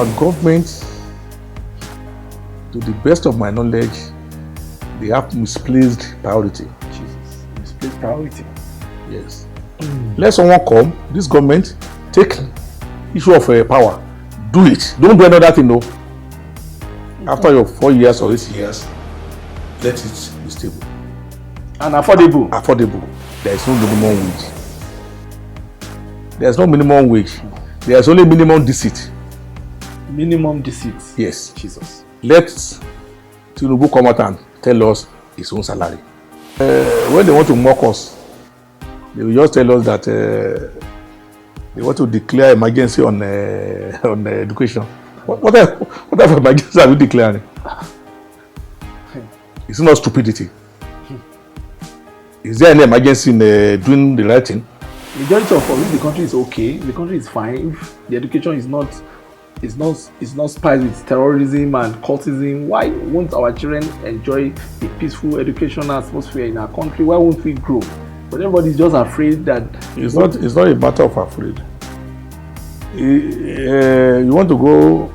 Our government, to the best of my knowledge, they have misplaced priority. Jesus, misplaced priority. Yes. Let someone come, this government, take issue of power, do it. Don't do another thing, no. After your 4 years or 8 years, let it be stable. And affordable. Affordable. There is no minimum wage. There is no minimum wage. There is only minimum deceit. Minimum deceit. Yes. Jesus. Let Tinubu come out and tell us his own salary. When they want to mock us, they will just tell us that they want to declare emergency on education. What type of emergency are we declaring? It's not stupidity. Is there any emergency in doing the right thing? Majority of us, the country is okay. The country is fine. If the education is not spiced with terrorism and cultism, why won't our children enjoy a peaceful educational atmosphere in our country? Why won't we grow? But everybody's just afraid that it's not a matter of afraid. You want to go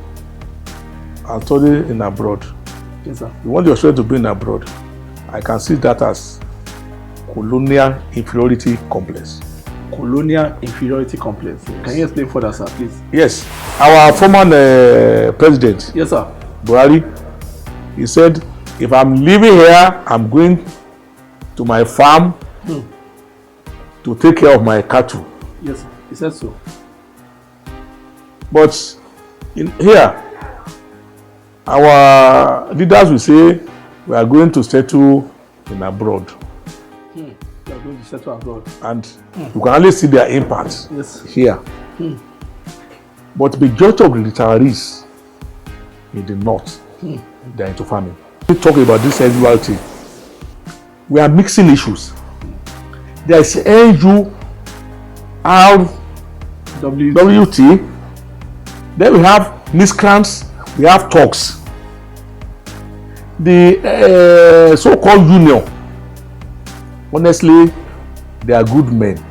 and study in abroad. Yes, sir. You want your children to be in abroad. I can see that as colonial inferiority complex. Colonial inferiority complex. Yes. Can you explain further, sir, please? Yes. Our former president, yes, sir, Buhari, he said, if I'm living here, I'm going to my farm to take care of my cattle. Yes, sir. He said so. But here, our leaders will say, we are going to settle in abroad. We are going to settle abroad. And you can only see their impact here. But majority of the retirees in the north, they are into farming. We talk about this duality. We are mixing issues. There is NURWT. Then we have miscreants. We have talks. The so-called union, honestly, they are good men.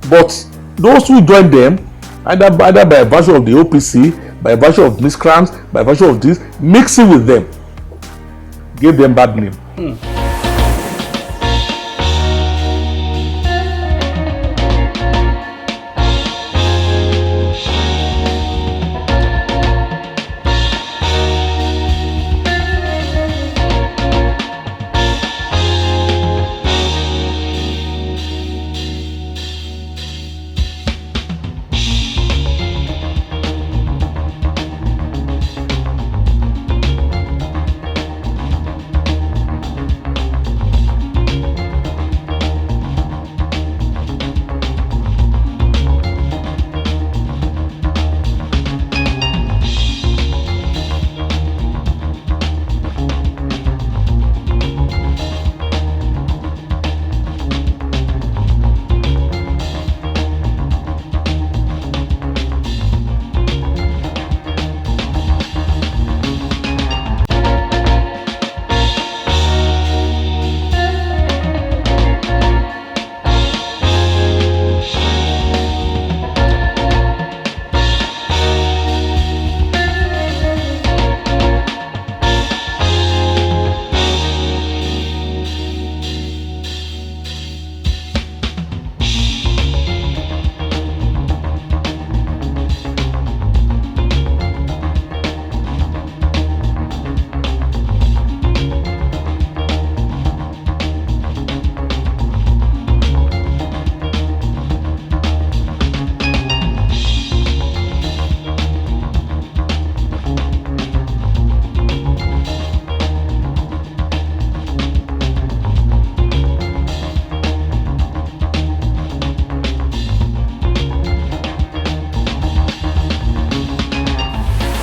But those who join them, either by virtue of the OPC, by virtue of miscreants, by virtue of this, mixing with them, gave them bad name.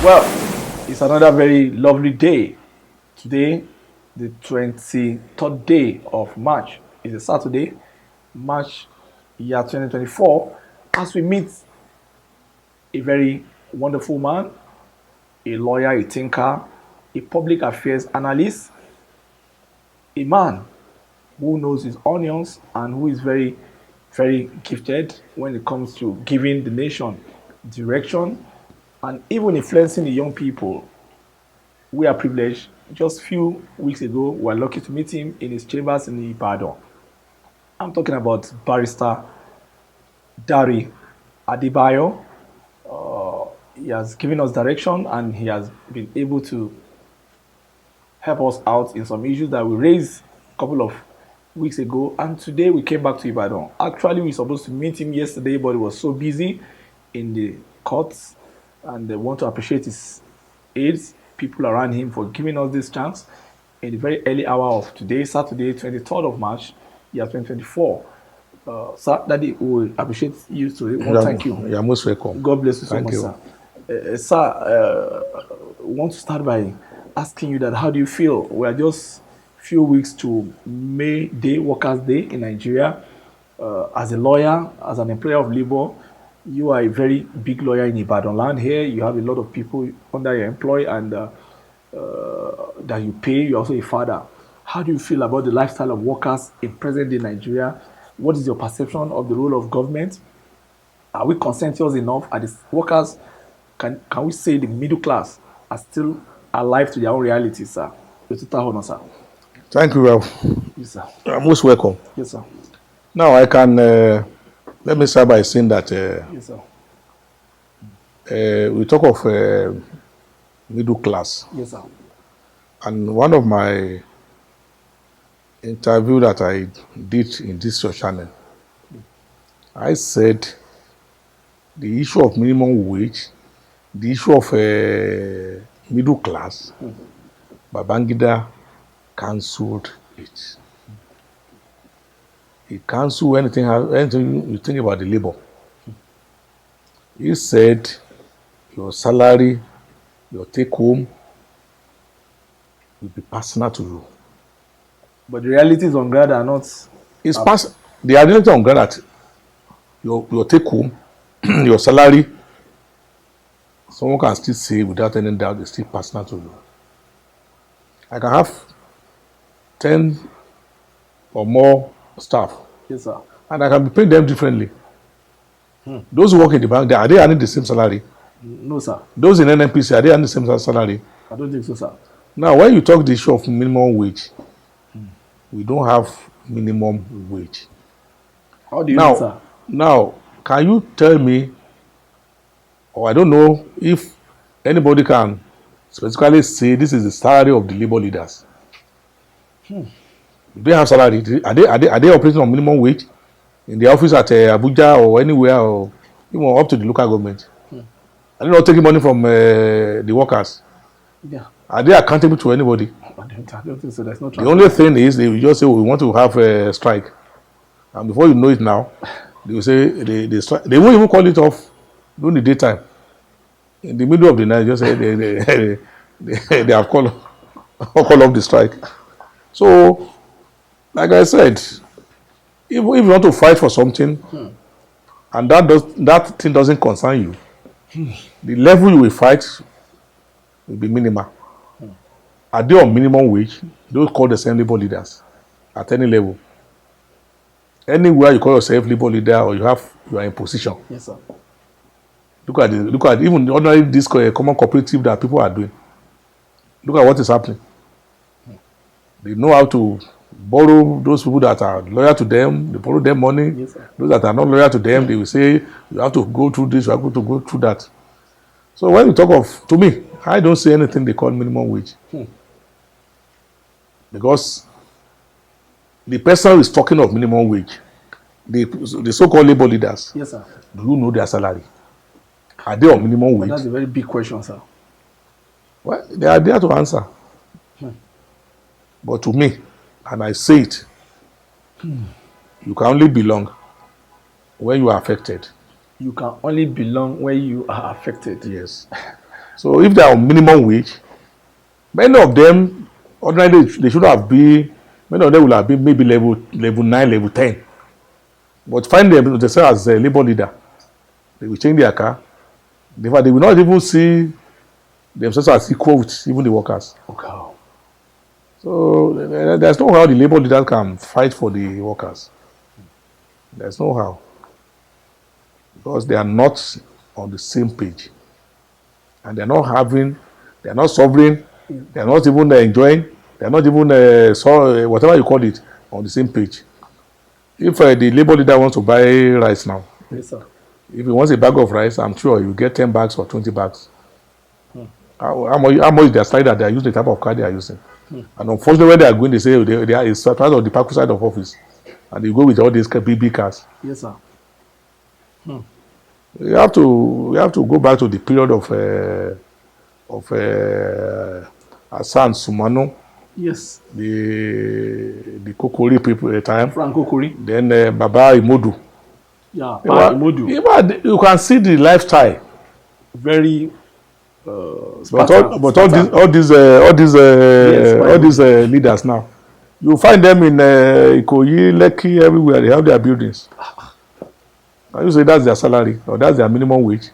Well, it's another very lovely day. Today, the 23rd day of March, is a Saturday, March year 2024, as we meet a very wonderful man, a lawyer, a thinker, a public affairs analyst, a man who knows his onions and who is very very gifted when it comes to giving the nation direction and even influencing the young people. We are privileged. Just a few weeks ago, we were lucky to meet him in his chambers in Ibadan. I'm talking about Barrister Dare Adebayo. He has given us direction and he has been able to help us out in some issues that we raised a couple of weeks ago. And today we came back to Ibadan. Actually, we were supposed to meet him yesterday, but he was so busy in the courts, and they want to appreciate his aides, people around him, for giving us this chance in the very early hour of today, Saturday, 23rd of March, year 2024. Sir, Daddy, we appreciate you today. Well, thank you. You're most welcome. God bless you so Thank much, you. sir. Sir, want to start by asking you that how do you feel? We are just few weeks to May Day, Workers' Day in Nigeria. As a lawyer, as an employer of labor, you are a very big lawyer in Ibadan land here. You have a lot of people under your employ and that you pay. You're also a father. How do you feel about the lifestyle of workers in present-day Nigeria? What is your perception of the role of government? Are we conscientious enough? Are the workers, can we say the middle class are still alive to their own realities, sir? Sir. Thank you. Yes, sir. You're most welcome. Yes, sir. Now I can, let me start by saying that Yes, sir. we talk of middle class. Yes, sir. And one of my interview that I did in this your channel, I said the issue of minimum wage, the issue of middle class, Babangida cancelled it. He cancelled anything you think about the labor. He said your salary, your take home will be personal to you. But the realities on ground are not. It's the reality on ground that your take home, your salary, someone can still say without any doubt it's still personal to you. I can have 10 or more staff. Yes, sir. And I can be paying them differently. Those who work in the bank, are they earning the same salary? No, sir. Those in NNPC, are they earning the same salary? I don't think so, sir. Now, when you talk the issue of minimum wage, we don't have minimum wage. How do you know, sir? Now, can you tell me, or I don't know if anybody can specifically say this is the salary of the labor leaders? If they have salary, are they operating on minimum wage in the office at Abuja or anywhere, or even up to the local government? Are they not taking money from the workers? Yeah. Are they accountable to anybody? I don't think so. There's no The only thing is they will just say, we want to have a strike. And before you know it now, they will say they strike. They won't even call it off during the daytime. In the middle of the night, just say they have called off the strike. So, like I said, if you want to fight for something, and that thing doesn't concern you, the level you will fight will be minimal. Are they on minimum wage? Those call themselves labor leaders at any level. Anywhere you call yourself labor leader or you are in position. Yes, sir. Look at even ordinary this common cooperative that people are doing. Look at what is happening. They know how to borrow those people that are loyal to them. They borrow them money. Yes, sir. Those that are not loyal to them, they will say, you have to go through this, you have to go through that. So when you talk of, to me, I don't see anything they call minimum wage. Because the person who is talking of minimum wage, the so-called labor leaders, Yes, sir. do you know their salary? Are they on minimum wage? That's a very big question, sir. Well, they are there to answer. But to me, and I say it, you can only belong when you are affected. You can only belong when you are affected. Yes. So if they are on minimum wage, many of them, ordinarily, they should have been, many of them will have been maybe level 9, level 10. But find them themselves as a labor leader. They will change their car. In fact, they will not even see themselves as equal with even the workers. Okay. So there's no how the labor leaders can fight for the workers. There's no how. Because they are not on the same page. And they're not suffering, they're not even enjoying, they're not even, whatever you call it, on the same page. If the labor leader wants to buy rice now, Yes, sir. if he wants a bag of rice, I'm sure you get 10 bags or 20 bags. How much is their salary that they are using, the type of car they are using? And unfortunately, when they are going, they say they are it's part of the back side of office. And they go with all these big cars. Yes, sir. We have to go back to the period of Hassan Sumano. Yes. The Kokori people at the time. Frank Kokori. Then Baba Imodu. Yeah, Baba Imodu. You can see the lifestyle. Very. But all these leaders now, you find them in Ikoyi, Lekki, everywhere. They have their buildings. Can you say that's their salary or that's their minimum wage?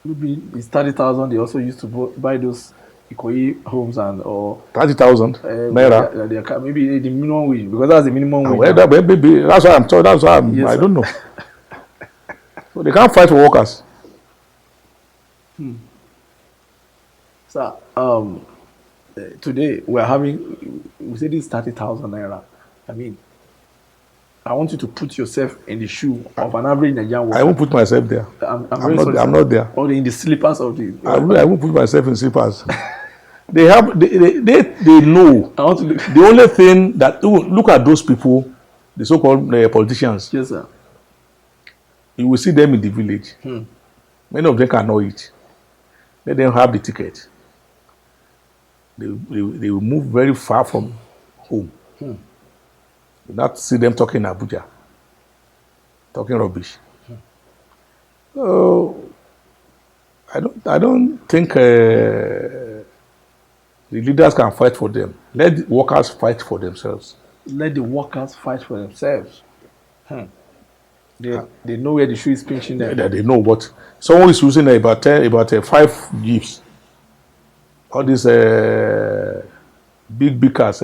Maybe it's 30,000. They also used to buy those Ikoyi homes or 30,000 naira. Maybe the minimum wage, because that's the minimum wage. Well, that's why I'm told. That's why yes, I don't know. So they can't fight for workers. Sir, today we say this 30,000 naira. I mean, I want you to put yourself in the shoe of an average Nigerian worker. I won't put myself there. I'm not there. Or in the slippers of the. I won't put myself in slippers. They know. I want to look. The only thing that look at those people, the so-called politicians. Yes, sir. You will see them in the village. Many of them cannot eat. Let them have the ticket. They will move very far from home. You not see them talking Abuja, talking rubbish. So I don't think the leaders can fight for them. Let the workers fight for themselves. Let the workers fight for themselves. They know where the shoe is pinching them. They know, but someone is using about 5 jeeps. All these big cars,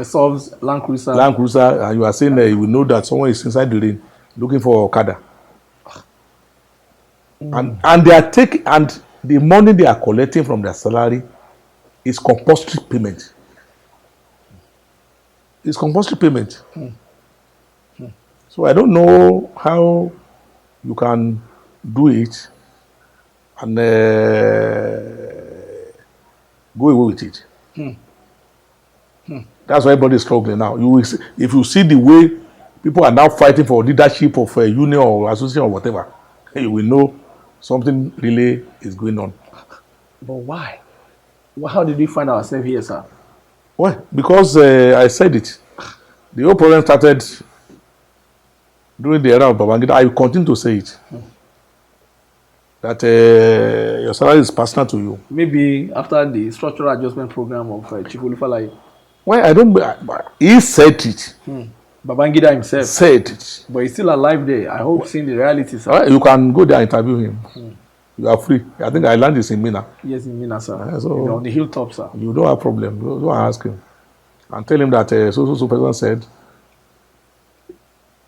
solves Land Cruiser, and you are saying that you will know that someone is inside the lane looking for Okada. And they are taking, and the money they are collecting from their salary is compulsory payment. It's compulsory payment. So I don't know how you can do it and go away with it. That's why everybody is struggling now. You will see, if you see the way people are now fighting for leadership of a union or association or whatever, you will know something really is going on. But why? How did we find ourselves here, sir? Well, because I said it. The whole problem started during the era of Babangida. I will continue to say it. That your salary is personal to you. Maybe after the structural adjustment program of Chief Olufalaye. Why I don't? He said it. Babangida himself said it. But he's still alive there. I hope seeing the reality, sir. Right, you can go there and interview him. You are free. I think I learned this in Mina. Yes, in Mina, sir. So on the hilltop, sir. You don't have problem. Go and ask him. And tell him that so person said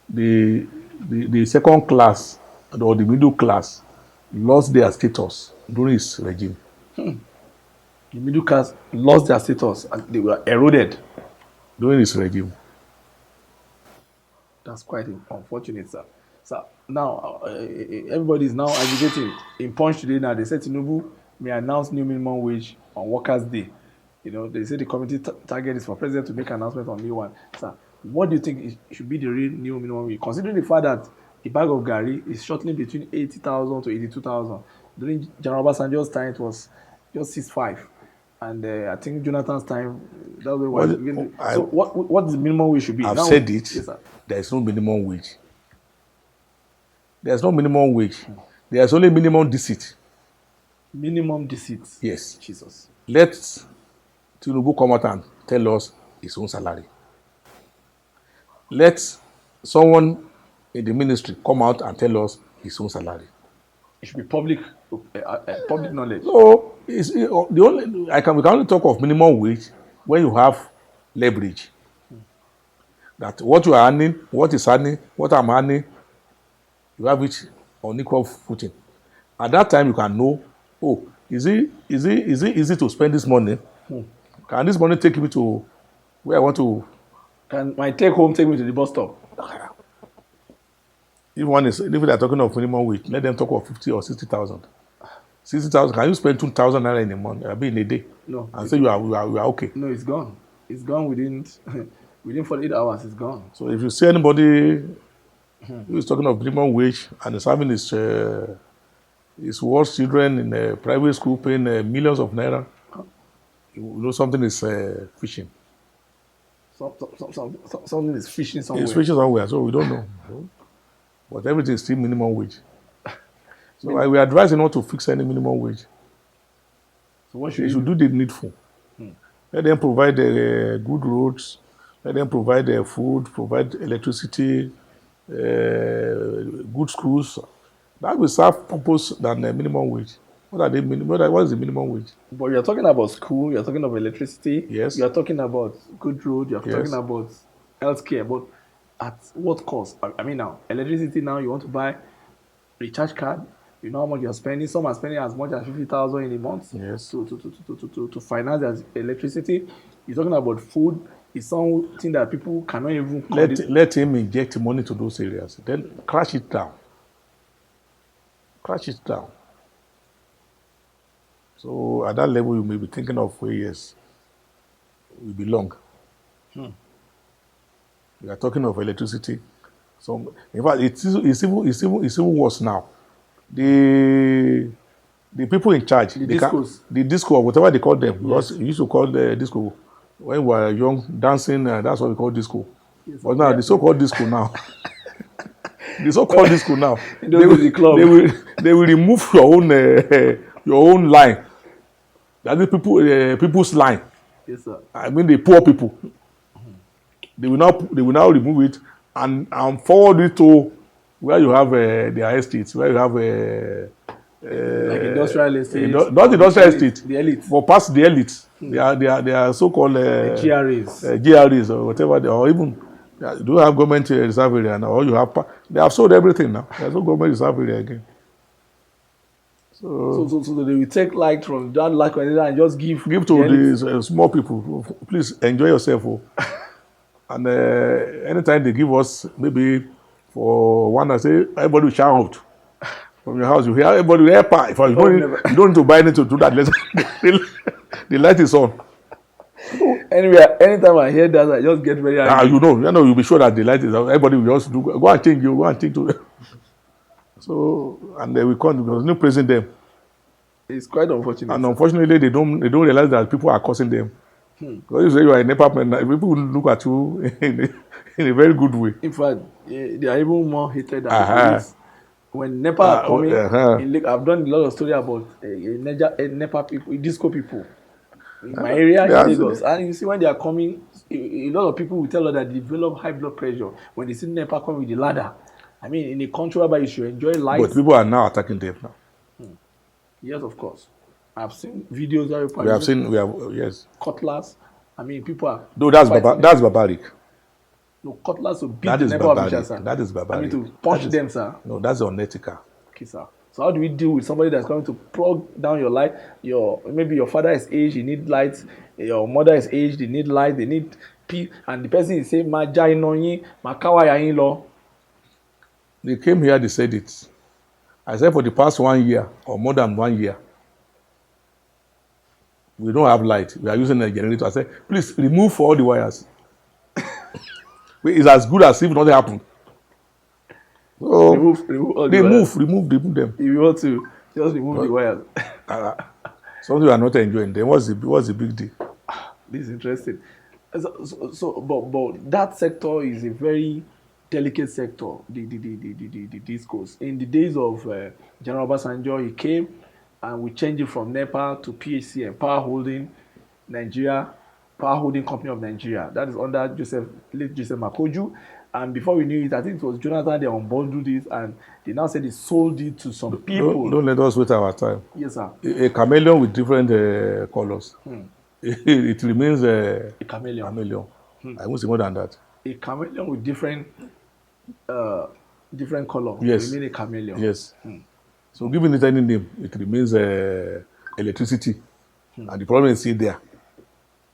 the second class or the middle class lost their status during his regime. The middle class lost their status and they were eroded during his regime. That's quite unfortunate, sir. So now everybody is now agitating. In Punch today now, they said Tinubu may announce new minimum wage on Workers' Day. You know, they say the committee target is for president to make an announcement on new one. Sir, what do you think it should be the real new minimum wage? Considering the fact that a bag of Gary is shortly between 80,000 to 82,000. During General Obasanjo's time, it was just 6.5. And I think Jonathan's time, that was so what the minimum wage should be? I've said it. Yes, there is no minimum wage. There's no minimum wage. There's only minimum deceit. Minimum deceit? Yes. Jesus. Let Tinubu come out and tell us his own salary. Let someone in the ministry come out and tell us his own salary. It should be public knowledge. So the only we can only talk of minimum wage when you have leverage. That what you are earning, what is earning, what I'm earning, you have it on equal footing. At that time, you can know, oh, is it easy to spend this money? Can this money take me to where I want to? Can my take home take me to the bus stop? If they are talking of minimum wage, let them talk of 50 or 60,000. 60,000. Can you spend 2,000 naira in a month? In a day. No. And say you are okay. No, it's gone. It's gone within 48 hours. It's gone. So if you see anybody who is talking of minimum wage and is having his worst children in a private school paying millions of naira, you know something is fishing. Something is fishing somewhere. It's fishing somewhere, so we don't know. But everything is still minimum wage. So we advise you not to fix any minimum wage. So what should you should do the needful. Let them provide good roads. Let them provide food, provide electricity, good schools. That will serve purpose than minimum wage. What is the minimum wage? But you're talking about school, you're talking about electricity, yes. You're talking about good road, you're talking about healthcare, but at what cost? I mean now, electricity now, you want to buy recharge card, you know how much you're spending. Some are spending as much as 50,000 in a month to finance their electricity. You're talking about food. It's something that people cannot even let him inject money to those areas. Then crash it down. Crash it down. So at that level, you may be thinking of where yes, we belong. We are talking of electricity. So in fact, it's even worse now. The people in charge, the disco, whatever they call them, because we used to call the disco when we were young, dancing. That's what we call disco. Yes, but now the so-called disco now, they will remove your own line. That is people's line. Yes, sir. I mean the poor people. They will now remove it and forward it to where you have their estates, where you have like industrial estate. Not industrial estate. The elite. For past the elite. They are so-called GRAs. GRAs or whatever, or even do you have government reserve area now? Or you have they have sold everything now. There's no government reserve area again. So they will take light from that light and just give to these small people. Please enjoy yourself. And anytime they give us, maybe for one, I say everybody will shout out from your house. You hear everybody will help. If you don't need to buy anything to do that. The light is on. Anyway, anytime I hear that, I just get very angry. You know, you'll be sure that the light is on. Everybody will just go and change you, go and change to. So, and they will come because no praising them. It's quite unfortunate. And unfortunately, they don't realize that people are cursing them. Because you say you are a NEPA man, people will look at you in a very good way. In fact, they are even more hated than the police. When NEPA are coming, I've done a lot of story about NEPA people, disco people. In my area, in Lagos. And you see when they are coming, a lot of people will tell us that they develop high blood pressure when they see NEPA come with the ladder. I mean, in a country whereby you should enjoy life. But people are now attacking them now. Yes, of course. I've seen videos that yes. Cutlass. I mean, people are. No, that's barbaric. No, cutlass will beat the NEPA officials, sir. That is barbaric. I mean, to punch them, sir. No, that's unethical. Okay, sir. So how do we deal with somebody that's coming to plug down your light? Maybe your father is aged, you need lights. Your mother is aged, they need light, they need pee, and the person is saying, "Maja inonyi, makawaya in law." They came here, they said it. I said for the past 1 year or more than 1 year, we don't have light. We are using a generator. I said, please remove all the wires. It's as good as if nothing happened. So remove all the wires. Remove them. If you want to just remove the wires. Something we are not enjoying. Then what's the big deal? This is interesting. But that sector is a very delicate sector. The discourse. In the days of General Obasanjo, he came and we changed it from NEPA to PHC and Power Holding Company of Nigeria. That is under late Joseph Makoju. And before we knew it, I think it was Jonathan, they unbundled it and they now said they sold it to some people. Don't let us waste our time. Yes, sir. A chameleon with different colors. It remains a chameleon. I won't say more than that. a chameleon with different color Yes. remain a chameleon. Yes. So giving it any name, it remains electricity. And the problem is still there.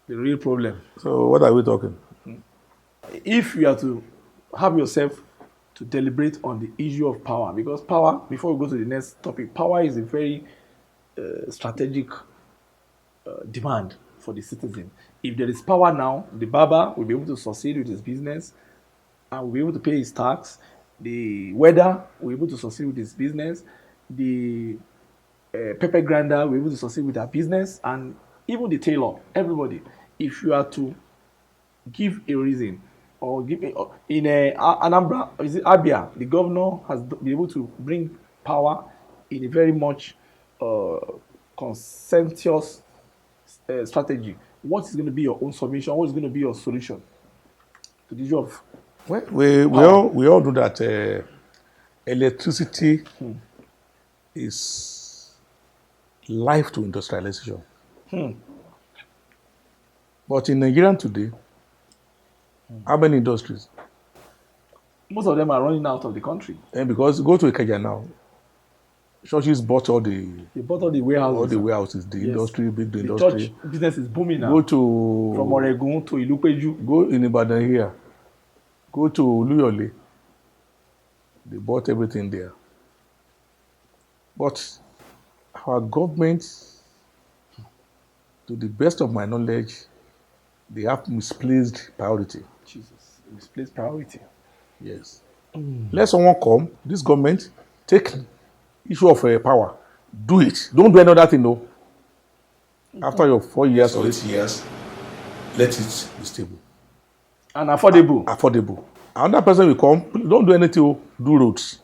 The real problem. So what are we talking? If you are to have yourself to deliberate on the issue of power, because power, before we go to the next topic, power is a very strategic demand for the citizen. If there is power now, the barber will be able to succeed with his business and will be able to pay his tax. The weather will be able to succeed with his business. The pepper grinder will be able to succeed with their business, and even the tailor, everybody. If you are to give a reason or give in Anambra, is it Abia, the governor has been able to bring power in a very much consensus strategy. What is going to be your own submission? What is going to be your solution to the issue of Well, we all know that electricity is life to industrialization. But in Nigeria today, how many industries? Most of them are running out of the country. And because go to Ikeja now, churches bought all the They bought all the warehouses. all the warehouses, the Yes. industry, big The industry. church business is booming now. Go to From Oregun to Ilupeju. go in Ibadan here. Go to Oluyole. They bought everything there. But our government, to the best of my knowledge, they have misplaced priority. Jesus, misplaced priority. Yes. Let someone come, this government, take issue of power, do it. Don't do another thing, no. After your 4 years or 8 years, let it be stable. And affordable. Affordable. Another person will come, don't do anything, oh, do roads.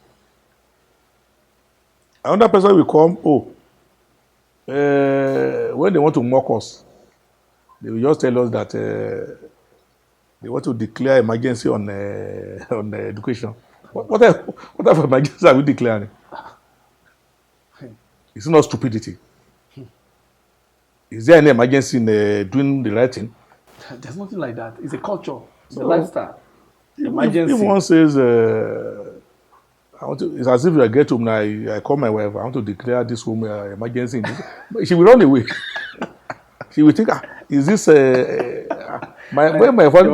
Another person will come, when they want to mock us, they will just tell us that they want to declare emergency on education. What type of emergency are we declaring? It's not stupidity. Is there any emergency in doing the right thing? There's nothing like that. It's a culture. It's a lifestyle. If Emergency. one says, it's as if I get home now, I call my wife, I want to declare this home emergency. But she will run away. She will think, is this when my husband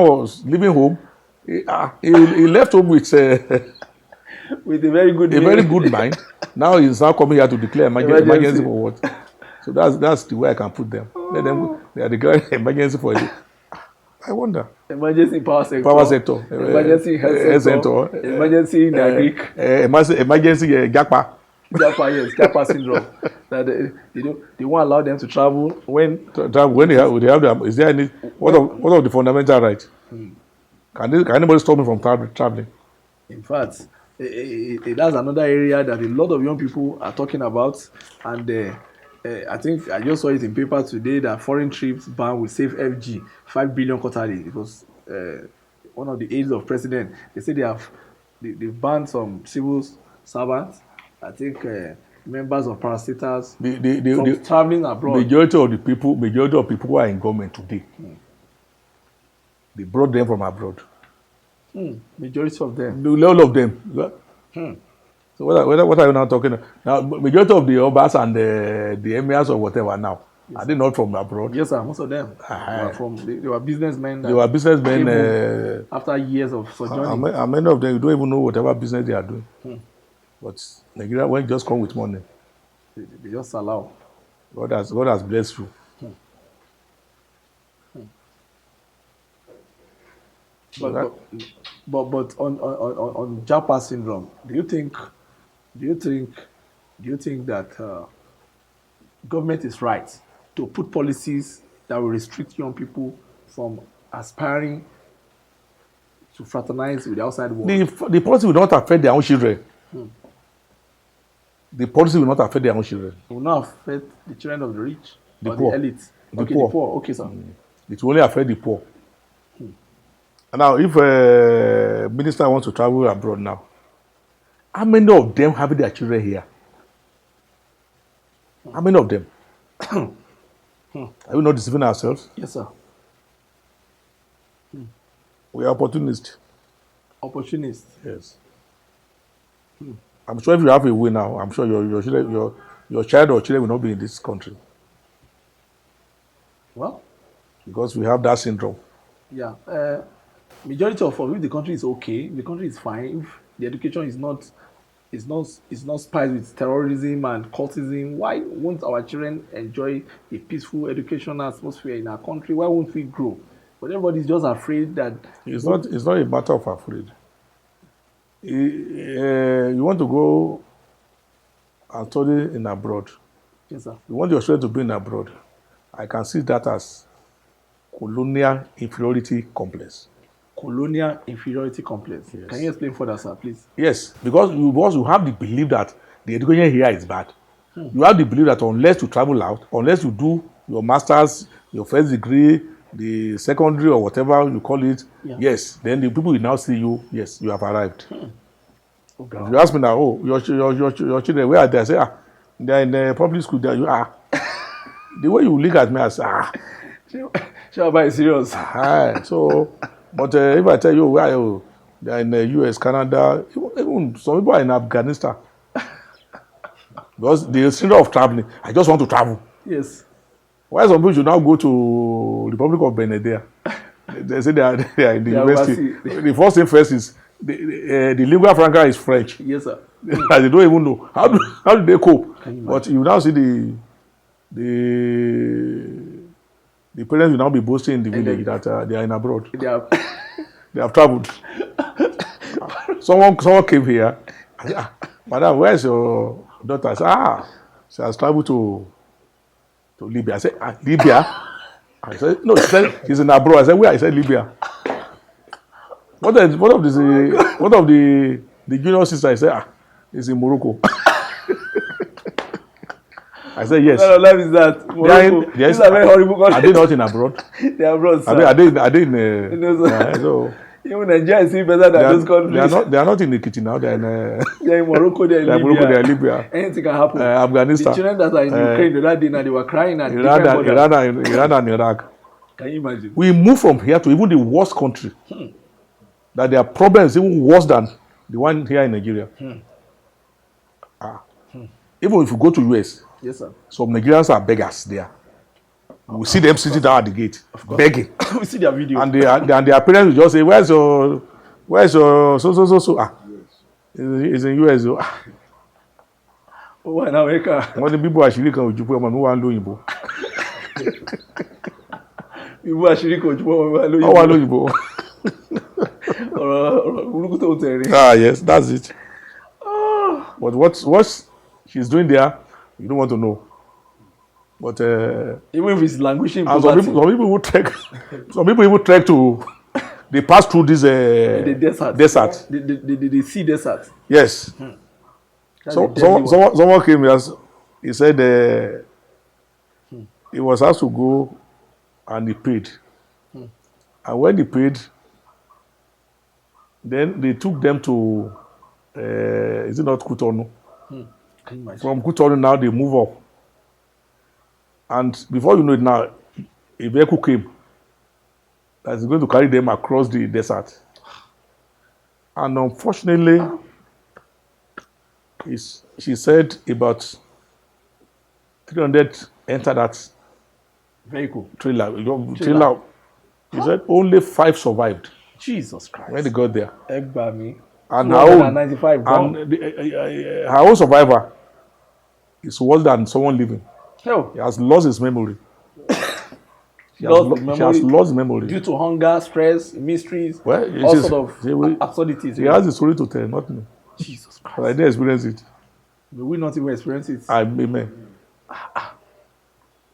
was leaving home, he left home with with a very good very good mind. Now he's now coming here to declare emergency for what? So that's the way I can put them. Let them they are declaring emergency for it. I wonder. Emergency power sector. Emergency health sector. Emergency in Greek. Emergency japa. Japa, yes, Japa syndrome. That they won't allow them to travel when they have them. Is there any what of the fundamental right? Can anybody stop me from traveling? In fact, that's another area that a lot of young people are talking about, and I think I just saw it in paper today that foreign trips ban will save FG 5 billion quarterly. It was one of the aides of president. They say they've banned some civil servants. I think members of parastatals from traveling abroad. Majority of people who are in government today, they brought them from abroad. Majority of them. All of them. So what are you now talking about? Now, majority of the Obas and the emirs or whatever now, yes, are they not from abroad? Yes, sir. Most of them they were businessmen. They were businessmen. After years of sojourning. And many of them, you don't even know whatever business they are doing. But Nigeria, when you just come with money, they just allow. God has blessed you. But on Japa syndrome, do you think that government is right to put policies that will restrict young people from aspiring to fraternize with the outside world? The policy will not affect their own children. The policy will not affect their own children. It will not affect the children of the rich the or poor. the elite. The poor. Okay, sir. It will only affect the poor. Now, if a minister wants to travel abroad now, how many of them have their children here? How many of them? Are we not deceiving ourselves? Yes, sir. We are opportunists. Opportunists. Yes. I'm sure if you have a way now, I'm sure your child or children will not be in this country. Well, because we have that syndrome. Yeah. Majority of us, if the country is okay, the country is fine. If the education is not spiced with terrorism and cultism, why won't our children enjoy a peaceful educational atmosphere in our country? Why won't we grow? But everybody's just afraid that it's not a matter of afraid. You want to go and study in abroad. Yes, sir. You want your children to be in abroad. I can see that as colonial inferiority complex. Colonial inferiority complex. Yes. Can you explain further, sir, please? Yes, because you have the belief that the education here is bad. You have the belief that unless you travel out, unless you do your master's, your first degree, the secondary or whatever you call it, yes, then the people will now see you, yes, you have arrived. Okay. If you ask me now, oh, your children, where are they? I say, they're in the public school, there you are. The way you look at me, I say, Sure, is serious. So, but if I tell you where are you, they're in the US, Canada, even some people are in Afghanistan. Because the syndrome of traveling, I just want to travel. Yes. Why some people should now go to Republic of Benin there? They say they are in the university. The first thing first is the lingua franca is French. Yes, sir. They don't even know how do they cope. But you now see the parents will now be boasting in the village that they are in abroad. They have traveled. Someone came here. I said, Madam, where is your daughter? I said, she has traveled to Libya. I said, Libya? I said, no, she said she's in abroad. I said, where? I said, Libya. One of the junior sisters, I said, it's in Morocco. I said, yes. What kind of life is that? Morocco. These are very horrible countries. Are they not in abroad? They are abroad, sir. Are they in so, even Nigeria is still better than those countries. They are not in Ekiti now. They are in Morocco, they are in Libya. They are in Libya. Anything can happen. Afghanistan. The children that are in Ukraine the other day, now they were crying at Iran and Iraq. Can you imagine? We move from here to even the worst country. That their problem is even worse than the one here in Nigeria. Even if you go to US, yes, sir, some Nigerians are beggars there. We see them sitting down at the gate, begging. We see their video. And their parents will just say, where's your so? It's in US. Oh, in America. When the people actually come with you, man, who are doing Igbo? People actually come with you, who are doing Igbo? Yes, that's it. But what she's doing there, you don't want to know. But even if it's languishing, some people will trek to. They pass through this the desert. The sea desert. Yes. Someone came here. He said he was asked to go, and he paid. And when he paid, then they took them to. Is it not Cotonou? From Cotonou now they move up. And before you know it now, a vehicle came that's going to carry them across the desert. And unfortunately, she said about 300 entered that vehicle. Trailer. He said only 5 survived. Jesus Christ. When they got there. And her own survivor is worse than someone living. Hell. He has lost his memory. She has lost memory. Due to hunger, stress, mysteries, all sort of absurdities. He has a story to tell, not me. Jesus Christ. But I didn't experience it. May we not even experience it? Amen.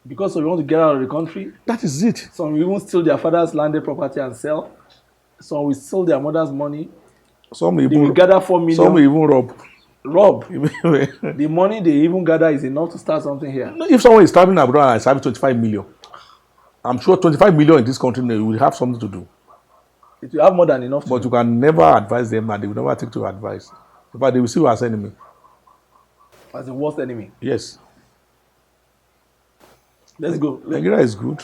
Because you want to get out of the country? That is it. Some will even steal their father's landed property and sell. Some will steal their mother's money. Some they will gather 4 million. Some will even rob. The money they even gather is enough to start something here. No, if someone is traveling abroad and is having 25 million, I'm sure 25 million in this country, they will have something to do. It will have more than enough. But you can never advise them, and they will never take to advice. But they will see you as enemy. As the worst enemy? Yes. Let's go. Nigeria is good,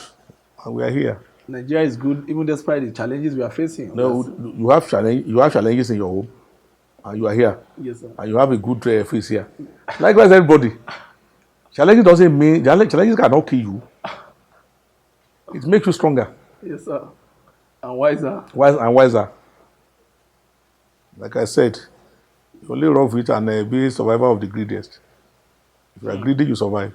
and we are here. Nigeria is good even despite the challenges we are facing. No, you have challenges in your home, and you are here. Yes, sir. And you have a good face here. Likewise, everybody. Challenges doesn't mean challenges cannot kill you. It makes you stronger. Yes, sir. And wiser. Wiser. Like I said, you only run with it and be survivor of the greediest. If you are greedy, you survive.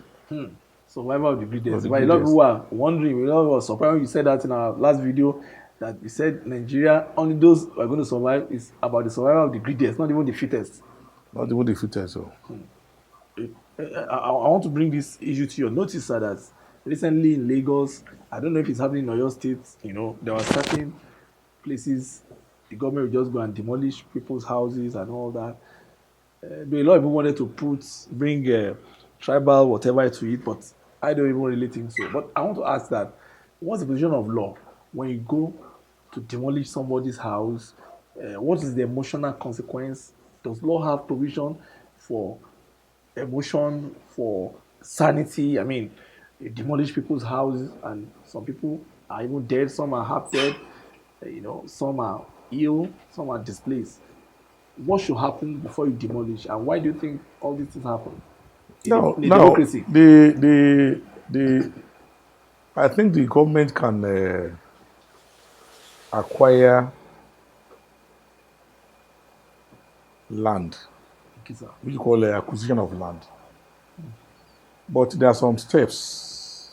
Survival of the greatest. But a lot of people are wondering, a lot of people are surprised when you said that in our last video, that you said Nigeria, only those who are going to survive is about the survival of the greatest, not even the fittest. Not even the fittest. So. I want to bring this issue to your notice, sir, that recently in Lagos, I don't know if it's happening in Oyo State, there were certain places the government will just go and demolish people's houses and all that. But a lot of people wanted to bring tribal whatever to it, but I don't even really think so. But I want to ask that, what's the position of law when you go to demolish somebody's house? What is the emotional consequence? Does law have provision for emotion, for sanity? I mean, you demolish people's houses and some people are even dead, some are half dead, some are ill, some are displaced. What should happen before you demolish, and why do you think all these things happen? Now, Democracy. I think the government can acquire land, which you call acquisition of land. But there are some steps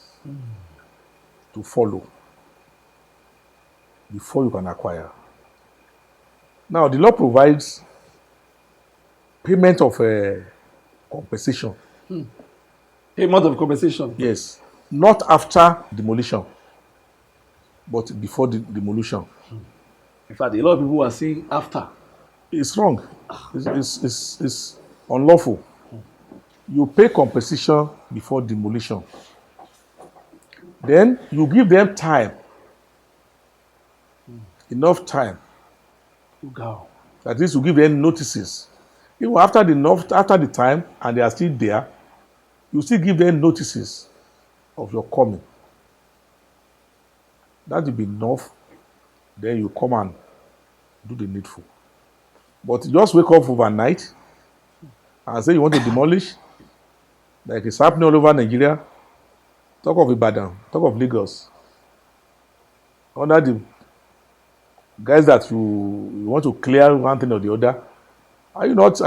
to follow before you can acquire. Now, the law provides payment of compensation. Payment of compensation? Yes. Not after demolition, but before the demolition. In fact, a lot of people are saying after. It's wrong. It's unlawful. You pay compensation before demolition. Then you give them time. Enough time. At least you give them notices. Even after the time and they are still there, you still give them notices of your coming. That will be enough. Then you come and do the needful. But just wake up overnight and say you want to demolish, like it's happening all over Nigeria. Talk of Ibadan, talk of Lagos. Under the guys that you want to clear one thing or the other, are you not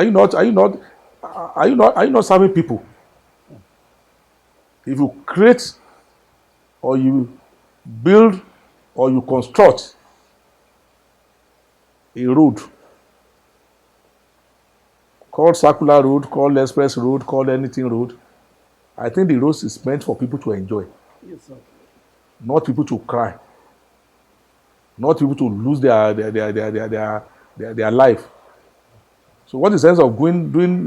serving people? If you create or you build or you construct a road called circular road, called express road, called anything road, I think the road is meant for people to enjoy. Yes, sir. Not people to cry. Not people to lose their life. So what is the sense of doing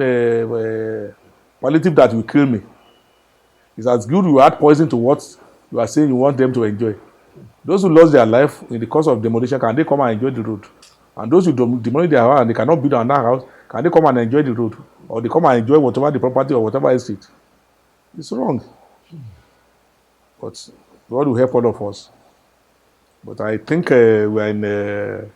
palliative that will kill me? It's as good you add poison to what you are saying you want them to enjoy. Those who lost their life in the course of demolition, can they come and enjoy the road? And those who demolish their house and they cannot build another house, can they come and enjoy the road? Or they come and enjoy whatever the property or whatever estate? It's wrong. But God will help all of us. But I think we're in the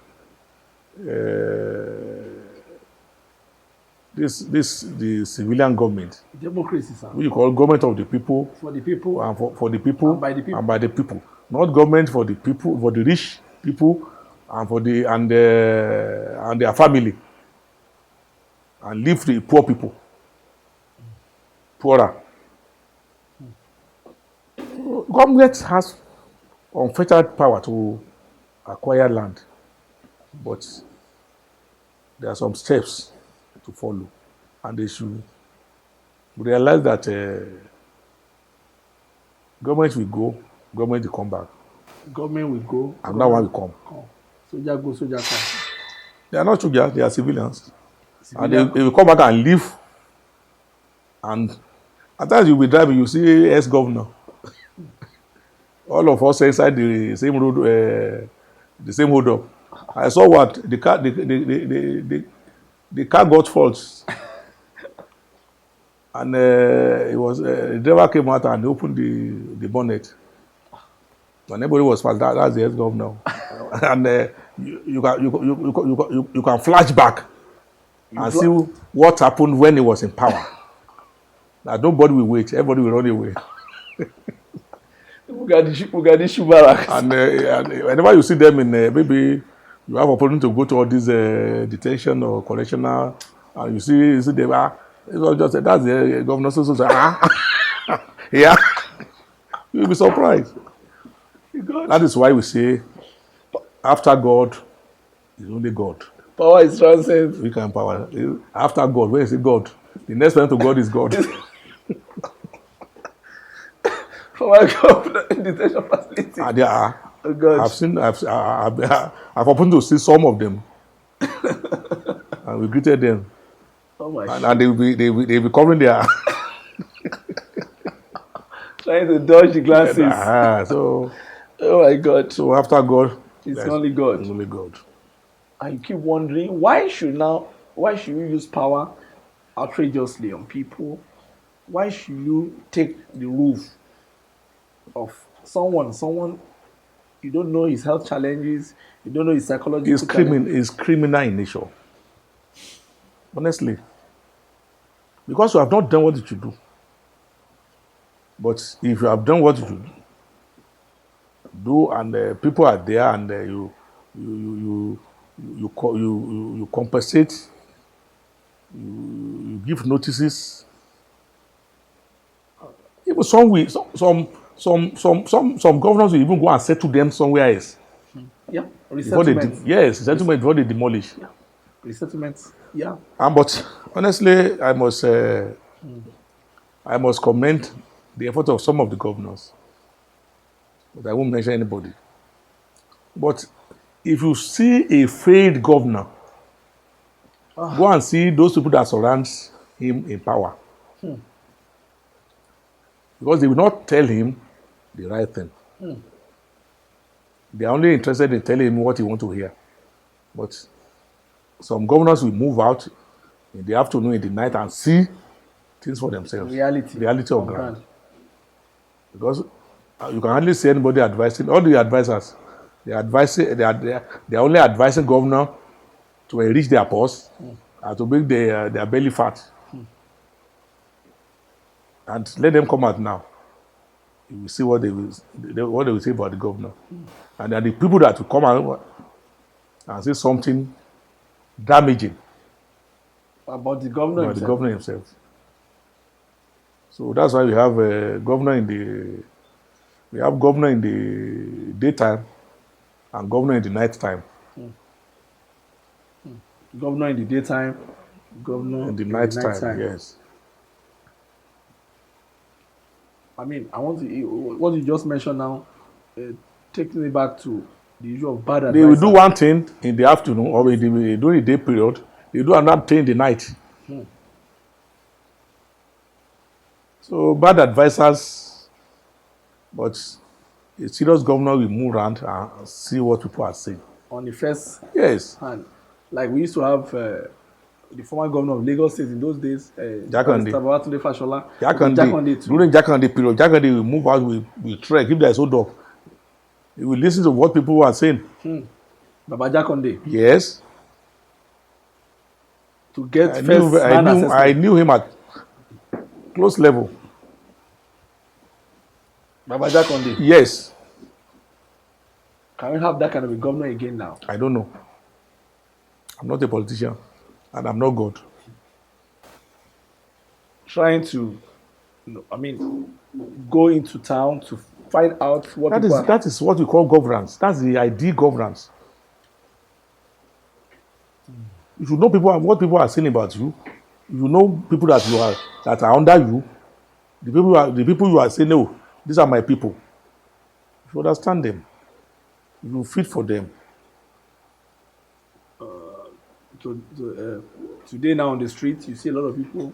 civilian government. Democracy, sir. Which you call government of the people. For the people. And for the people. And by the people. And by the people. Not government for the people, for the rich people and for and their family. And leave the poor people poorer. Government has unfettered power to acquire land, but there are some steps to follow, and they should realize that government will go, government will come back. Government will go, and now one will come. Soldier go, soldier come. They are not soldiers; they are civilians. And they will come back and live. And at times you'll be driving, you see ex-governor. All of us inside the same road, the same hold up. I saw what the car got faults, and it was the driver came out and opened the bonnet. When everybody was passed, that's the ex-governor. And you can flash back and see what happened when he was in power. Now, nobody will wait. Everybody will run away. Mogadishu barracks. And whenever you see them in, maybe you have opportunity to go to all these detention or correctional, and you see them, it was just, that's the governor, so, yeah. You'll be surprised. That is why we say, after God is only God. Power is transcendent. We can power. After God, when you say God, the next person to God is God. Oh my God, detention facility. There are. Oh God. I've happened to see some of them. And we greeted them. Oh my God. And they'll be covering their trying to dodge the glasses. So oh my God. So after God, it's only God. It's only God. And you keep wondering, why should you use power outrageously on people? Why should you take the roof of someone you don't know his health challenges, you don't know his psychology? It's criminal in nature. Honestly. Because you have not done what you should do. But if you have done what you should do, and people are there, and you compensate, you give notices. Even some governors will even go and settle them somewhere else. Yeah, resettlement. Resettlement before they demolish. Yeah, resettlements. Yeah. But honestly, I must commend the effort of some of the governors. But I won't mention anybody. But if you see a failed governor, go and see those people that surround him in power. Because they will not tell him the right thing. They are only interested in telling him what he wants to hear. But some governors will move out in the afternoon, in the night, and see things for themselves. Reality of ground. Because you can hardly see anybody advising. All the advisors, they are only advising governor to enrich their purse and to make their belly fat. And let them come out now. You will see what they will say about the governor. And then the people that will come out and say something damaging about the governor himself. So that's why we have a governor in the daytime and governor in the night time. Governor in the daytime, governor in the night time. Yes. I mean, I want to what you just mentioned now, taking it back to the issue of bad advice. They will do one thing in the afternoon or during the day period. They do another thing in the night. So bad advisors, but a serious governor will move around and see what people are saying. On the first hand. Like we used to have the former governor of Lagos State in those days, Jakande. Jakande During Jakande period, Jakande will move out with trek. If there is hold up, he will listen to what people are saying. Baba Jakande. Yes. To get I knew him at close level. Baba Jakande. Yes. Can we have that kind of a governor again now? I don't know. I'm not a politician, and I'm not God. Trying to, go into town to find out what that is what we call governance. That's the ideal governance. You should know what people are saying about you. You know people that are under you. The people you are saying, no, these are my people. You understand them. You fit for them. Today now on the street, you see a lot of people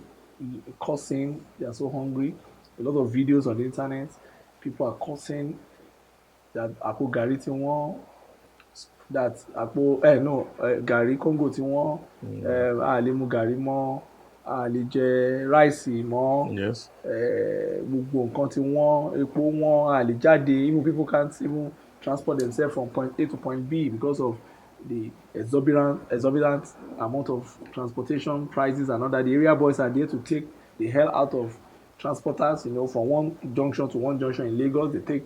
cursing. They are so hungry. A lot of videos on the internet. People are cursing that Apo Gari ti won, that Apo Gari Congo ti won, Alemu Gari mo, a lè jẹ ráìsì mọ́. Yes. Gbogbo nǹkan tí wọ́n, epo wọ́n, a lè jáde. Even people can't even transport themselves from point A to point B because of the exorbitant amount of transportation prices and all that. The area boys are there to take the hell out of transporters, you know, from one junction to one junction in Lagos. They take,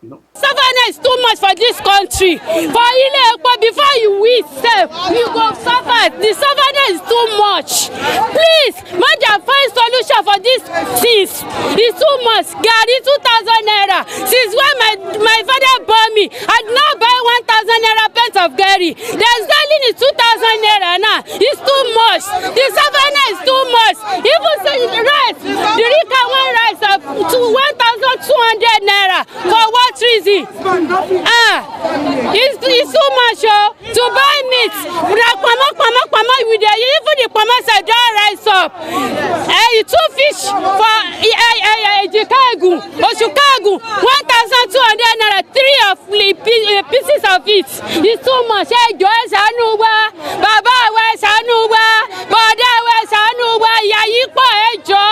you know. Savannah is too much for this country. For Ile Epo, before you eat, you go suffer. The savannah is too much. Please, Madam, find solution for this things. It's too much. Gari 2,000 naira. Since when my father bought me, I did not buy 1,000 naira pence of Gari. The selling is 2,000 naira now. It's too much. The savannah is too much. Even the rice, the Rika one rice up to 1,200 naira. For what reason? It's too much to buy meat. With the even the pama said don't rise up. Two fish for Chicago or Chicago 1,200 naira. 3 of pieces of it. It's too much. Joy Sanuwa, Baba we Sanuwa, Boda we Sanuwa, Yayipo Ejo,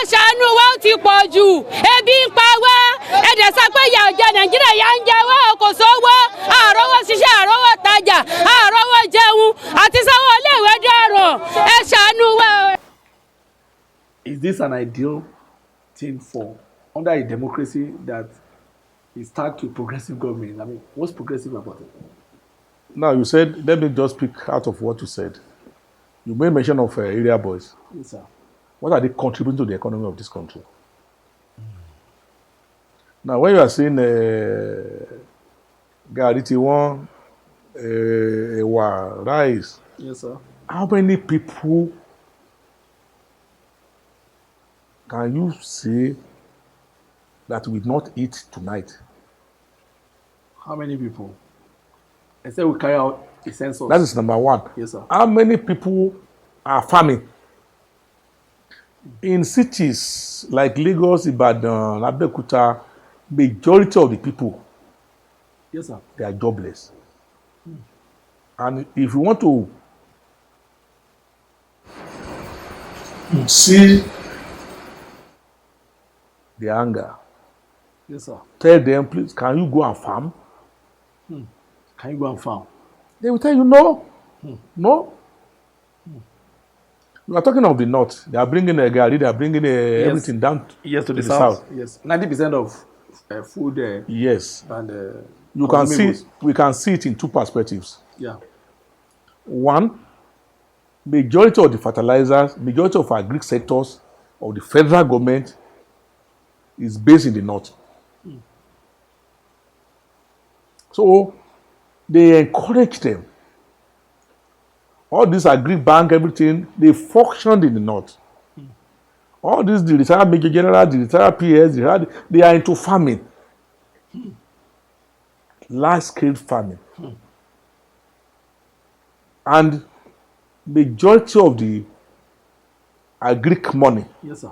Sanuwa ti pọ̀jù, ebi ń pa wá, ẹ̀dẹ̀ sọ pé ìyà ọ̀jẹ̀ Nàìjíríà yà ń jẹ wá, kò sówó, àrówó ṣiṣẹ́, àrówó tajà, àrówó jẹun, àti sanwó iléèwé dẹ̀rọ̀, ẹ ṣàánú wa. Is this an ideal thing for under a democracy that is tagged to progressive government? I mean, what's progressive about it? Now you said, let me just pick out of what you said. You made mention of area boys. Yes, sir. What are they contributing to the economy of this country? Now, when you are saying Gariti one, rice, yes, sir. How many people can you say that will not eat tonight? How many people? I said we carry out a census. That is number one. Yes, sir. How many people are farming? In cities like Lagos, Ibadan, Abeokuta, majority of the people, yes, sir, they are jobless. And if you want to see the anger, yes, sir, tell them, please, can you go and farm? Can you go and farm? They will tell you no. No. You are talking of the north. They are bringing a gari, they are bringing everything down to the south. Yes, 90% of food. Yes. And you can see, we can see it in two perspectives. Yeah. One, majority of the fertilizers, majority of our Greek sectors of the federal government is based in the north. So they encourage them. All these Agric Bank, everything, they functioned in the north. All these, the retired Major General, the retired PS, they are into farming. Large-scale farming. And majority of the Agric money, yes, sir,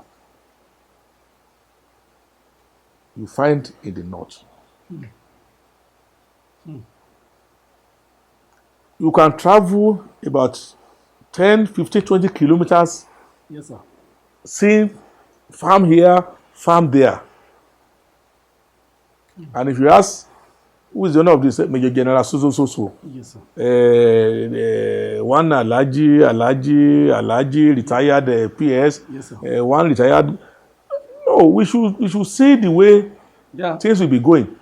you find in the north. You can travel about 10, 15, 20 kilometers. Yes, sir. See farm here, farm there. And if you ask, who is the owner of this Major General so? Yes, sir. One Alaji, retired PS. Yes, sir. One retired. No, we should see the way things will be going.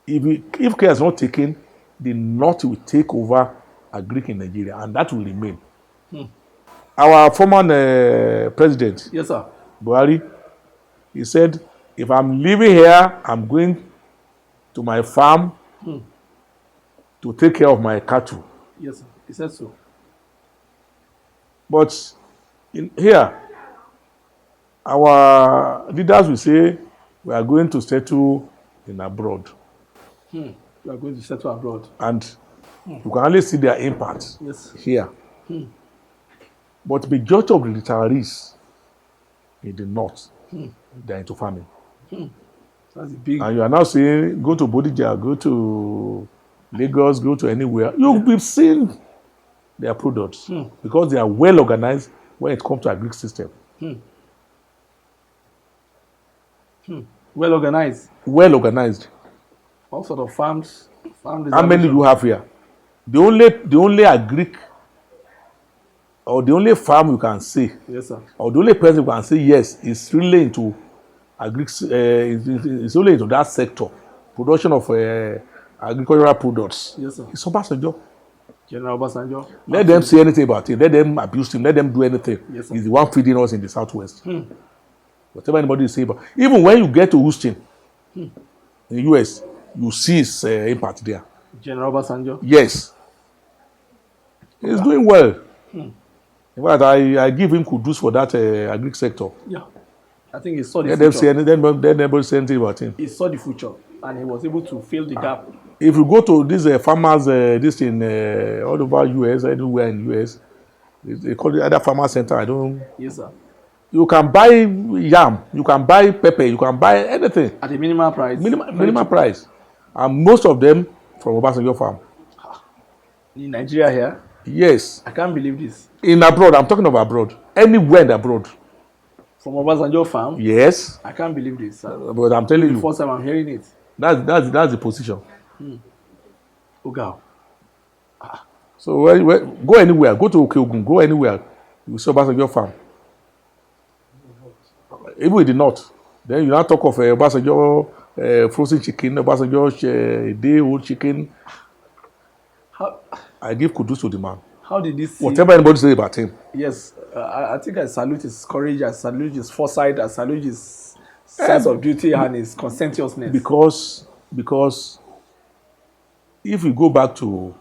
If care is not taken, the North will take over Agric in Nigeria, and that will remain. Our former president, yes, sir, Buhari, he said, if I'm living here, I'm going to my farm to take care of my cattle. Yes, sir. He said so. But here, our leaders will say, we are going to settle in abroad. We are going to settle abroad. And you can only see their impact here. But majority of the retirees in the north, they are into farming. That's big. And you are now saying, go to Bodija, go to Lagos, go to anywhere. You'll be seeing their products because they are well organized, when it comes to agri system. Well organized. Well organized. All sort of farms. How many do you have here? The only agri or the only farm you can say, yes, sir, or the only person who can say yes is really into agri, is only into that sector, production of agricultural products. Yes, sir. It's Obasanjo. General Obasanjo. Let them say anything about him. Let them abuse him. Let them do anything. Yes, sir. He's the one feeding us in the southwest. Whatever anybody say about, even when you get to Houston, in the US, you see his impact there. General Obasanjo. Yes, he's doing well. In fact, I give him kudos for that agri sector. Yeah, I think he saw the Let future. them say let nobody say anything about him. He saw the future, and he was able to fill the gap. If you go to these farmers, this in all over US, anywhere in US, they call it other farmer center. I don't. Yes, sir. You can buy yam, you can buy pepper, you can buy anything At a minimal price. minimum price, and most of them from Obasanjo farm. In Nigeria here, Yes, I can't believe this. in abroad, I'm talking of abroad, anywhere in abroad. From Obasanjo farm, Yes, I can't believe this, sir. but I'm telling The you, first time I'm hearing it. that's the position. Oga. So go anywhere, go to Okeogun, go anywhere, you see Obasanjo farm. Even in the north, then you now talk of Obasanjo frozen chicken, Obasanjo day-old chicken. How I give kudos to the man. how did this see? Whatever anybody say about him. Yes, I think I salute his courage, I salute his foresight, I salute his sense of duty and his conscientiousness. Because if we go back to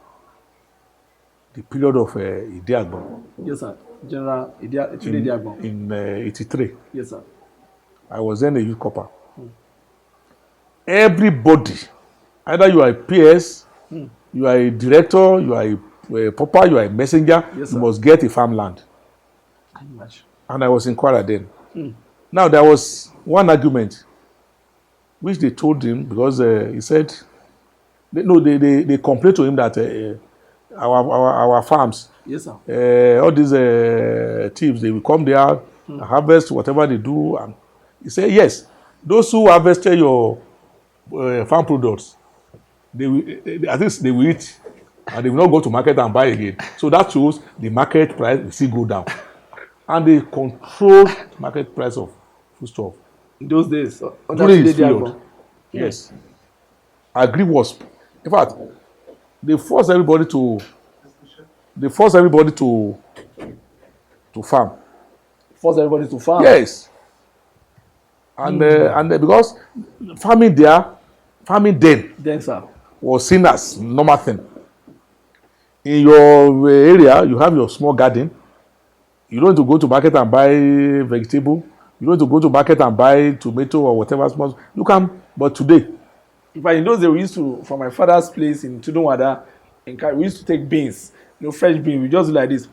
the period of Idiagbon Yes, sir. General Tunde Diagbon. in 83, Yes, sir. I was then a youth corper. Everybody, either you are a PS, you are a director, you are a pauper, you are a messenger, Yes, you sir. must get a farmland. Can you imagine? And I was in Kwara then. Now there was one argument which they told him because he said, they complained to him that our farms, Yes, sir. all these thieves, they will come there, harvest whatever they do. And he said, yes, those who harvested your farm products, at least they will eat, and they will not go to market and buy again. So that shows the market price will still go down. And they control market price of foodstuff. In those days, under During his Tunde period. Diagbon. Yes. Agri was, in fact, they forced everybody to farm. Force everybody to farm. Yes. And because farming then Then, sir. was seen as normal thing. In your area, you have your small garden. You don't need to go to market and buy vegetable. You don't need to go to market and buy tomato or whatever small. You can, but today, In fact, in those days, we used to, from my father's place in Tudunwada, we used to take beans, fresh beans. We just do like this.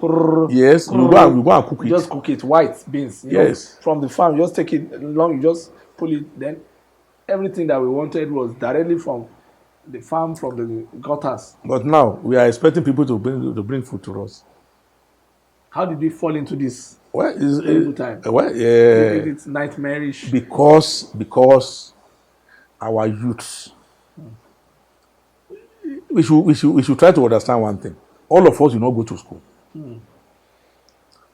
yes, you go and cook You it. just cook it, white beans. Yes. From the farm, you just take it long, you just pull it. Then everything that we wanted was directly from the farm, from the gutters. But now we are expecting people to bring food to us. How did we fall into this? Well, Terrible time. It's nightmarish. because our youths, we should try to understand one thing. All of us will not go to school.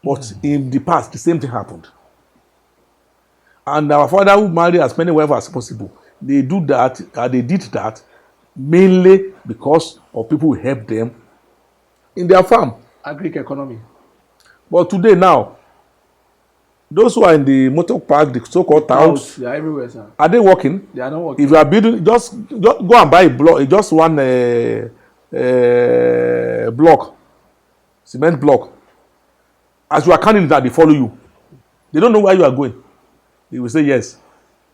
But in the past, the same thing happened. And our father who married as many wives as possible, they did that mainly because of people who helped them in their farm. Agric economy. But today now, those who are in the motor park, the so-called towns, They are everywhere, sir. are they working? They are not working. If you are building, just go and buy a block, just one block, cement block. As you are carrying that, they follow you. They don't know where you are going. They will say, yes,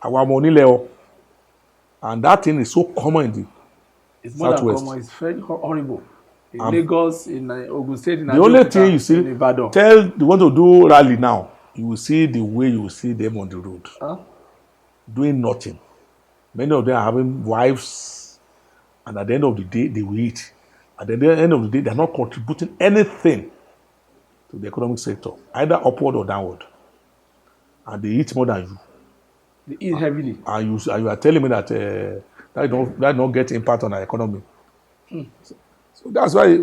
our money leo. And that thing is so common in the It's more Southwest. than common. It's very horrible. In Lagos, in Ogun State, in The only thing you see, in Ibadan. tell they want to do rally now, you will see the way you will see them on the road. Huh? Doing nothing. Many of them are having wives, and at the end of the day, they will eat. At the end of the day, they are not contributing anything to the economic sector, either upward or downward, and they eat more than you. They eat heavily. And you are telling me that that don't get impact on our economy. So that's why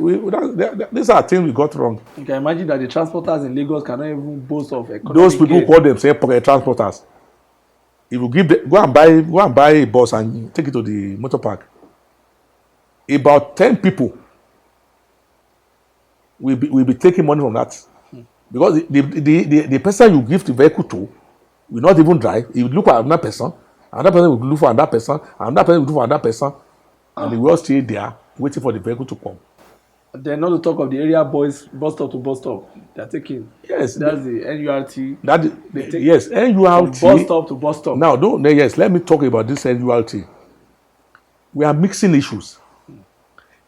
these are things we got wrong. You can imagine that the transporters in Lagos cannot even boast of economic Those people gain. call themselves pocket transporters. If you give them, go and buy a bus and take it to the motor park, about 10 people will be taking money from that. Because the person you give the vehicle to will not even drive. He will look for another person will look for another person will look for another person, and they will all stay there waiting for the vehicle to come. Then not to talk of the area boys, bus stop to bus stop, they're taking. Yes, that's the NURT. Yes, NURT. Bus stop to bus stop. Now, let me talk about this NURT. We are mixing issues.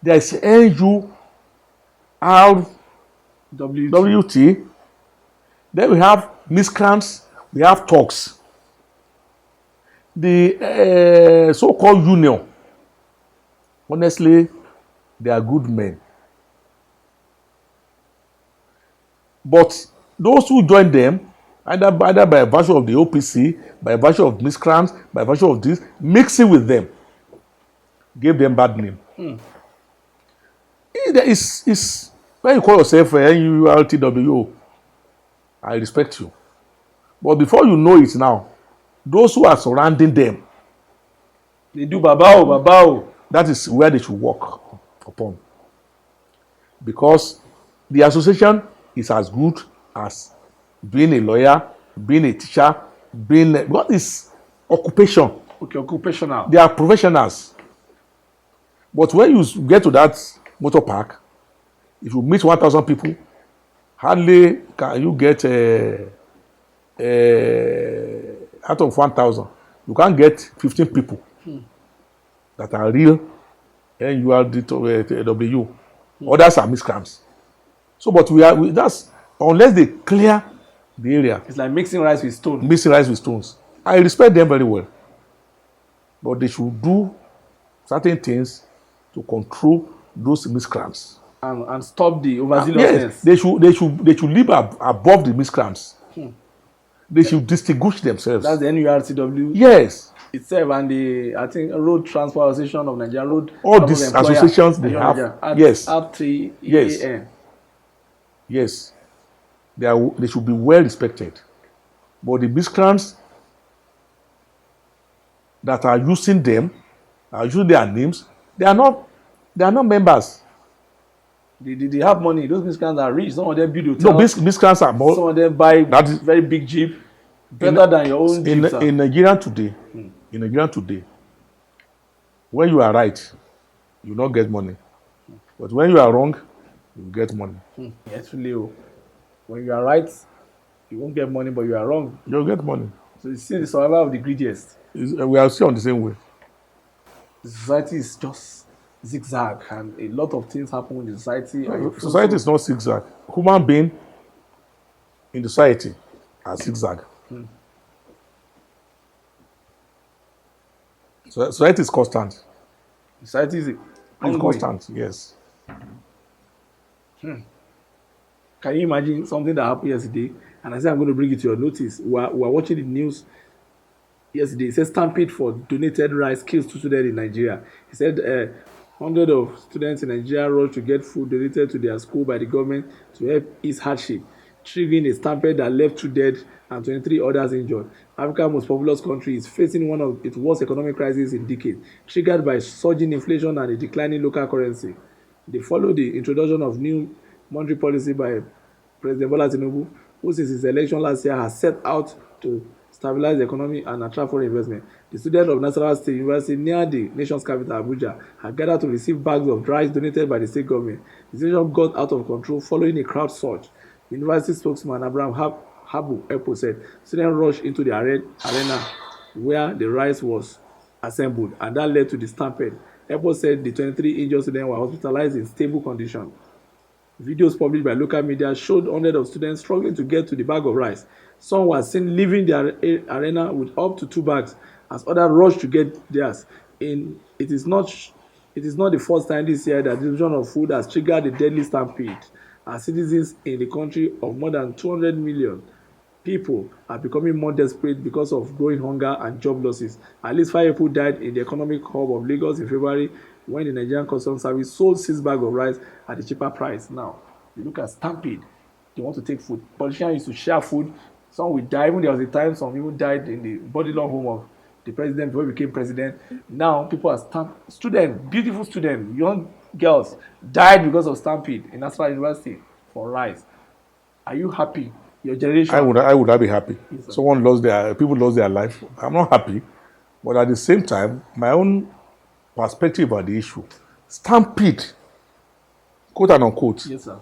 There is NURWT. Then we have miscreants. We have talks. The so-called union. Honestly, they are good men. But those who join them, either by virtue of the OPC, by virtue of miscreants, by virtue of this, mixing with them, gave them bad name. It's when you call yourself NURTWO, I respect you. But before you know it now, those who are surrounding them, they do babao. That is where they should work upon. Because the association is as good as being a lawyer, being a teacher, what is occupation? Okay, occupational. They are professionals. But when you get to that motor park, if you meet 1,000 people, hardly can you get out of 1,000, you can't get 15 people that are real NURTW. Others are miscreants. So, but that's unless they clear the area. It's like mixing rice with stones. Mixing rice with stones. I respect them very well, but they should do certain things to control those miscreants and stop the overzealousness. Yes, they should live above the miscreants. They should distinguish themselves. That's the NURTW. Yes. Itself and the Road Transport Association of Nigeria. All these associations they have. Yes. R3EAN. Yes. They should be well respected. But the miscreants that are using them, are using their names, they are not members. They have money. Those miscreants are rich. Some of them build hotels. No, miscreants are more. Some of them buy very big jeep, better than your own jeep. In Nigeria today, when you are right, you not get money. But when you are wrong, you get money. Yes, Leo. When you are right, you won't get money, but you are wrong. You'll get money. So you see the survival of the greediest. We are still on the same way. The society is just zigzag, and a lot of things happen in the society. Society is not zigzag. Human being in the society are zigzag. So society is constant. Society is constant, yes. Can you imagine something that happened yesterday? And I said I'm going to bring it to your notice. We are watching the news yesterday. It says stampede for donated rice kills 2 students in Nigeria. He said hundreds of students in Nigeria rushed to get food donated to their school by the government to help ease hardship, triggering a stampede that left 2 dead and 23 others injured. Africa's most populous country is facing one of its worst economic crises in decades, triggered by surging inflation and a declining local currency. They follow the introduction of new monetary policy by President Bola Tinubu, who since his election last year has set out to stabilize the economy and attract foreign investment. The students of Nasarawa State University near the nation's capital, Abuja, had gathered to receive bags of rice donated by the state government. The situation got out of control following a crowd surge. University spokesman Abraham Habu Epo said students rushed into the arena where the rice was assembled, and that led to the stampede. Epo said the 23 injured students were hospitalized in stable condition. Videos published by local media showed hundreds of students struggling to get to the bag of rice. Some were seen leaving the arena with up to 2 bags, as others rushed to get theirs. It is not the first time this year that the distribution of food has triggered a deadly stampede. As citizens in the country of more than 200 million, people are becoming more desperate because of growing hunger and job losses. At least 5 people died in the economic hub of Lagos in February when the Nigerian Customs Service sold 6 bags of rice at a cheaper price. Now, you look at stampede, they want to take food. Politicians used to share food. Some will die. Even there was a time some people died in the body-long home of the president before he became president. Now, people are students, beautiful students, young girls, died because of stampede in National University for rice. Are you happy? Your generation. I would not be happy. Yes, people lost their life. I'm not happy, but at the same time, my own perspective on the issue, stampede, quote and unquote. Yes, sir.